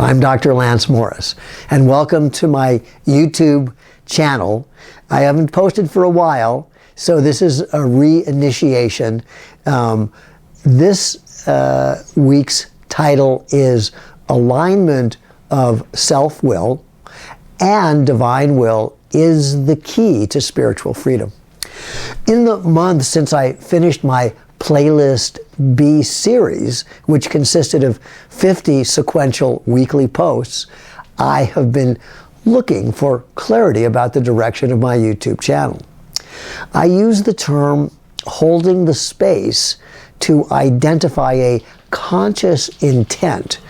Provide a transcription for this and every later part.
I'm Dr. Lance Morris, and welcome to my YouTube channel. I haven't posted for a while, so this is a reinitiation. This week's title is Alignment of Self-Will and Divine Will is the Key to Spiritual Freedom. In the month since I finished my Playlist B series, which consisted of 50 sequential weekly posts, I have been looking for clarity about the direction of my YouTube channel. I use the term holding the space to identify a conscious intent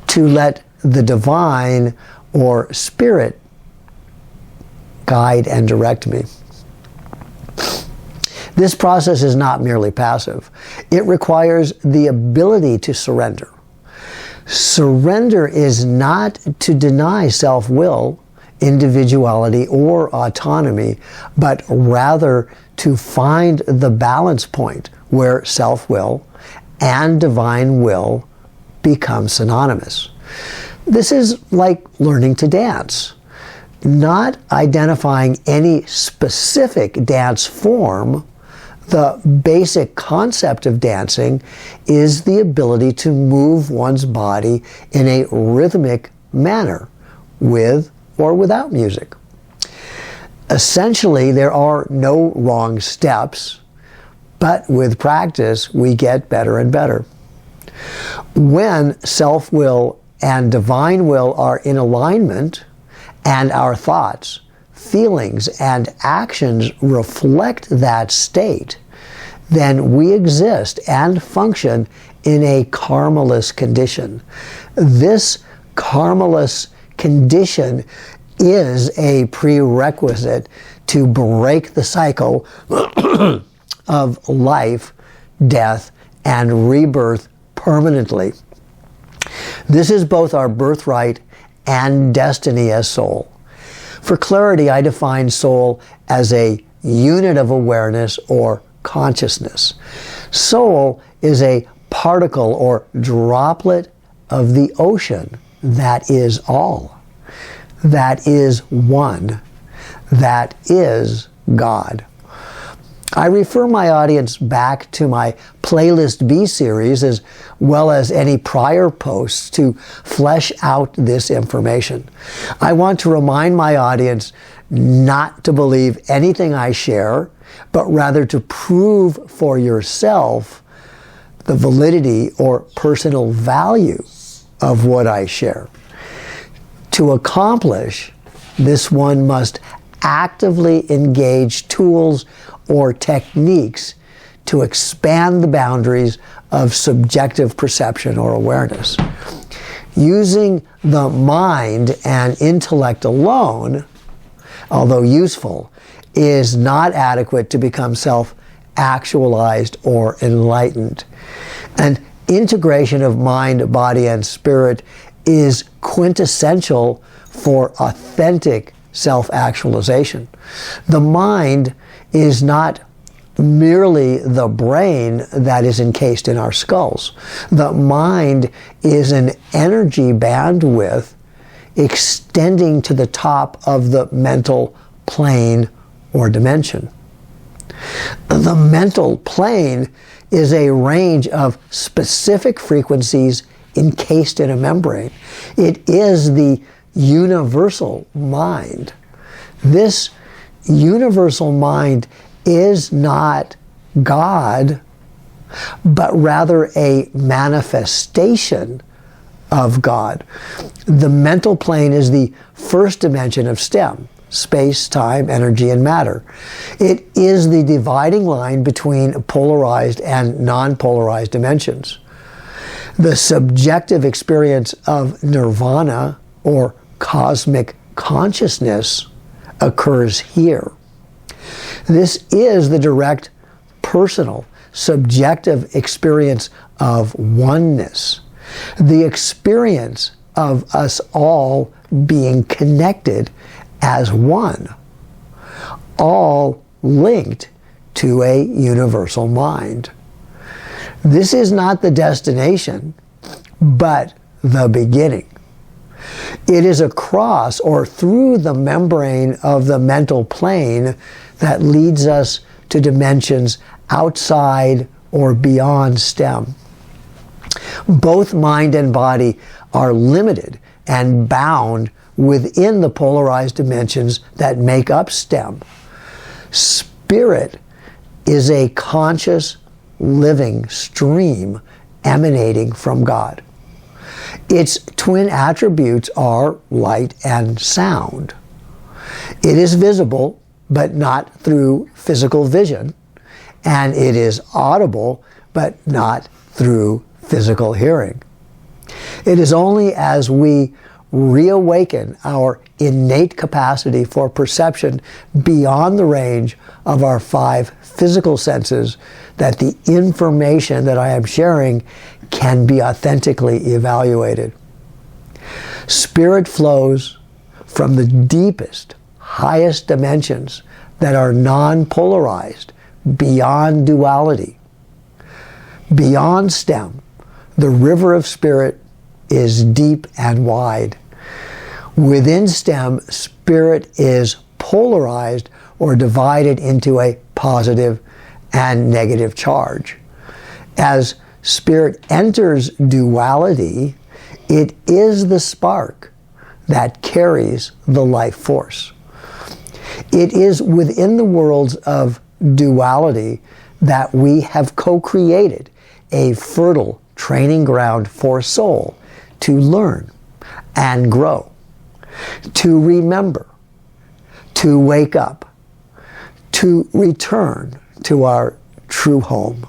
to let the divine or spirit guide and direct me. This process is not merely passive. It requires the ability to surrender. Surrender is not to deny self-will, individuality, or autonomy, but rather to find the balance point where self-will and divine will become synonymous. This is like learning to dance. Not identifying any specific dance form, the basic concept of dancing is the ability to move one's body in a rhythmic manner, with or without music. Essentially, there are no wrong steps, but with practice, we get better and better. When self-will and divine will are in alignment, and our thoughts, feelings, and actions reflect that state, then we exist and function in a karmaless condition. This karmaless condition is a prerequisite to break the cycle of life, death, and rebirth permanently. This is both our birthright and destiny as soul. For clarity, I define soul as a unit of awareness or consciousness. Soul is a particle or droplet of the ocean that is all, that is one, that is God. I refer my audience back to my Playlist B series as well as any prior posts to flesh out this information. I want to remind my audience not to believe anything I share, but rather to prove for yourself the validity or personal value of what I share. To accomplish this, one must actively engage tools or techniques to expand the boundaries of subjective perception or awareness. Using the mind and intellect alone, although useful, is not adequate to become self-actualized or enlightened. An integration of mind, body, and spirit is quintessential for authentic self-actualization. The mind is not merely the brain that is encased in our skulls. The mind is an energy bandwidth extending to the top of the mental plane or dimension. The mental plane is a range of specific frequencies encased in a membrane. It is the universal mind. This universal mind is not God, but rather a manifestation of God. The mental plane is the first dimension of STEM, space, time, energy, and matter. It is the dividing line between polarized and non-polarized dimensions. The subjective experience of nirvana or cosmic consciousness occurs here. This is the direct, personal, subjective experience of oneness, the experience of us all being connected as one, all linked to a universal mind. This is not the destination, but the beginning. It is across or through the membrane of the mental plane that leads us to dimensions outside or beyond STEM. Both mind and body are limited and bound within the polarized dimensions that make up STEM. Spirit is a conscious, living stream emanating from God. Its twin attributes are light and sound. It is visible, but not through physical vision, and it is audible, but not through physical hearing. It is only as we reawaken our innate capacity for perception beyond the range of our 5 physical senses that the information that I am sharing can be authentically evaluated. Spirit flows from the deepest, highest dimensions that are non-polarized, beyond duality. Beyond STEM, the river of spirit is deep and wide. Within STEM, spirit is polarized or divided into a positive and negative charge. As spirit enters duality, it is the spark that carries the life force. It is within the worlds of duality that we have co-created a fertile training ground for soul to learn and grow, to remember, to wake up, to return to our true home.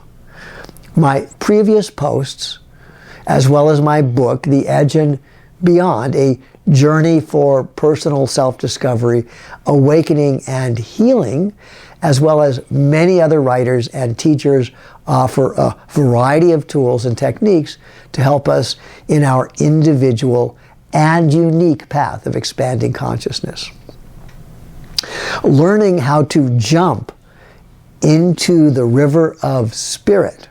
My previous posts, as well as my book, The Edge and Beyond, a journey for personal self-discovery, awakening, and healing, as well as many other writers and teachers, offer a variety of tools and techniques to help us in our individual and unique path of expanding consciousness. Learning how to jump into the river of spirit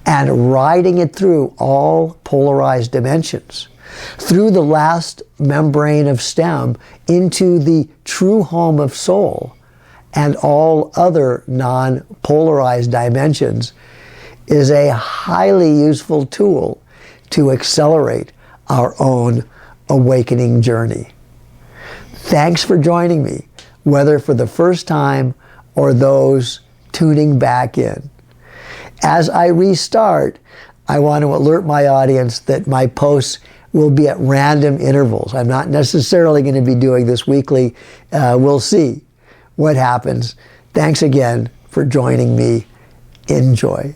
and riding it through all polarized dimensions, through the last membrane of STEM into the true home of soul and all other non-polarized dimensions, is a highly useful tool to accelerate our own awakening journey. Thanks for joining me, whether for the first time or those tuning back in. As I restart, I want to alert my audience that my posts will be at random intervals. I'm not necessarily going to be doing this weekly. We'll see what happens. Thanks again for joining me. Enjoy.